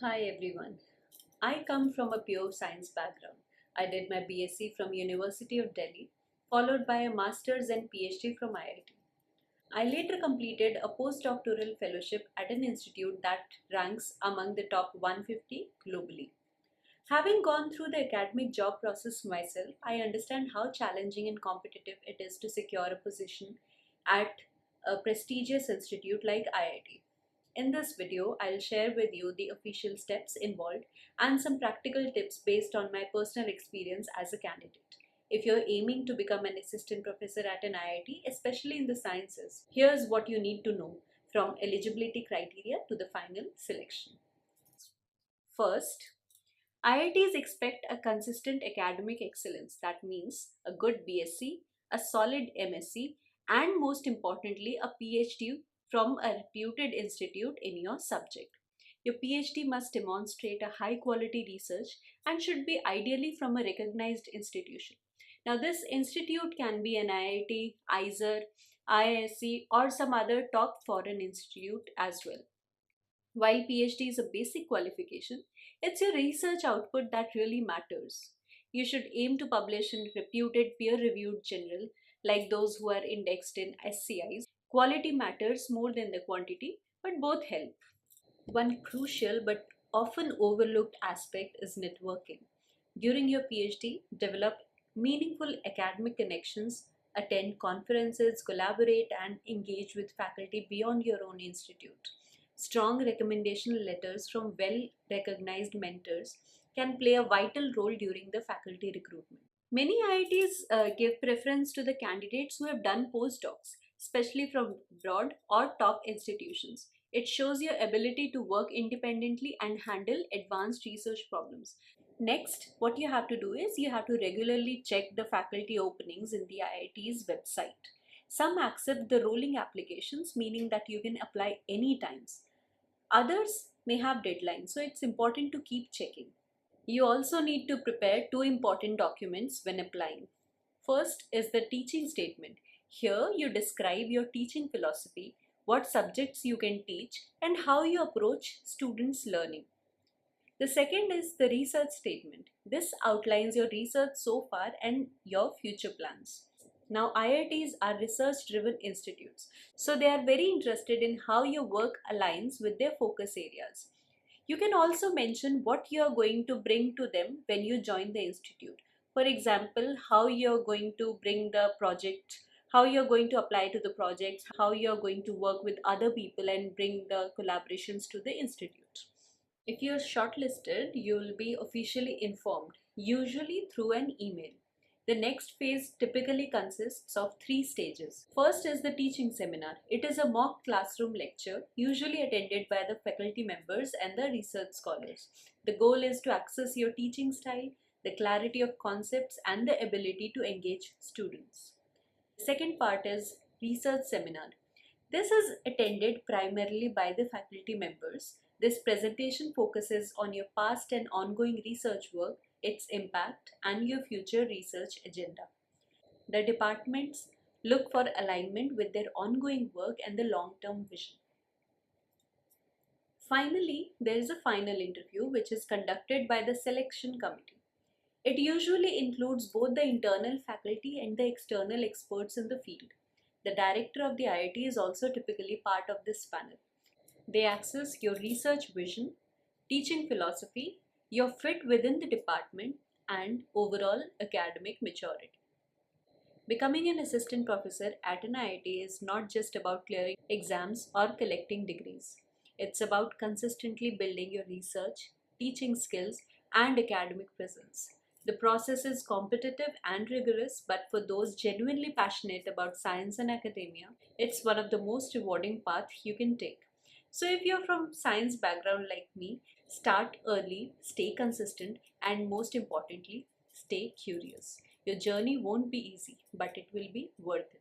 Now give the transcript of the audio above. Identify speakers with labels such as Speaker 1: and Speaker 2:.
Speaker 1: Hi everyone. I come from a pure science background. I did my BSc from University of Delhi, followed by a master's and PhD from IIT. I later completed a postdoctoral fellowship at an institute that ranks among the top 150 globally. Having gone through the academic job process myself, I understand how challenging and competitive it is to secure a position at a prestigious institute like IIT. In this video, I'll share with you the official steps involved and some practical tips based on my personal experience as a candidate. If you're aiming to become an assistant professor at an IIT, especially in the sciences, here's what you need to know from eligibility criteria to the final selection. First, IITs expect a consistent academic excellence. That means a good BSc, a solid MSc, and most importantly, a PhD from a reputed institute in your subject. Your PhD must demonstrate a high quality research and should be ideally from a recognized institution. Now, this institute can be an IIT, IISER, IISc, or some other top foreign institute as well. While PhD is a basic qualification, it's your research output that really matters. You should aim to publish in reputed peer reviewed journal like those who are indexed in SCIs. Quality matters more than the quantity, but both help. One crucial but often overlooked aspect is networking. During your PhD, develop meaningful academic connections, attend conferences, collaborate, and engage with faculty beyond your own institute. Strong recommendation letters from well recognized mentors can play a vital role during the faculty recruitment. Many IITs give preference to the candidates who have done postdocs, especially from broad or top institutions. It shows your ability to work independently and handle advanced research problems. Next, what you have to do is you have to regularly check the faculty openings in the IIT's website. Some accept the rolling applications, meaning that you can apply anytime. Others may have deadlines, so it's important to keep checking. You also need to prepare two important documents when applying. First is the teaching statement. Here you describe your teaching philosophy, what subjects you can teach, and how you approach students' learning. The second is the research statement. This outlines your research so far and your future plans. Now, IITs are research driven institutes, so they are very interested in how your work aligns with their focus areas. You can also mention what you are going to bring to them when you join the institute. For example, how you're going to bring the project, how you're going to apply to the projects, how you're going to work with other people and bring the collaborations to the institute. If you're shortlisted, you'll be officially informed, usually through an email. The next phase typically consists of three stages. First is the teaching seminar. It is a mock classroom lecture, usually attended by the faculty members and the research scholars. The goal is to access your teaching style, the clarity of concepts, and the ability to engage students. The second part is research seminar. This is attended primarily by the faculty members. This presentation focuses on your past and ongoing research work, its impact, and your future research agenda. The departments look for alignment with their ongoing work and the long term vision. Finally, there is a final interview which is conducted by the selection committee. It usually includes both the internal faculty and the external experts in the field. The director of the IIT is also typically part of this panel. They assess your research vision, teaching philosophy, your fit within the department, and overall academic maturity. Becoming an assistant professor at an IIT is not just about clearing exams or collecting degrees. It's about consistently building your research, teaching skills, and academic presence. The process is competitive and rigorous, but for those genuinely passionate about science and academia, it's one of the most rewarding paths you can take. So if you're from science background like me, start early, stay consistent, and most importantly, stay curious. Your journey won't be easy, but it will be worth it.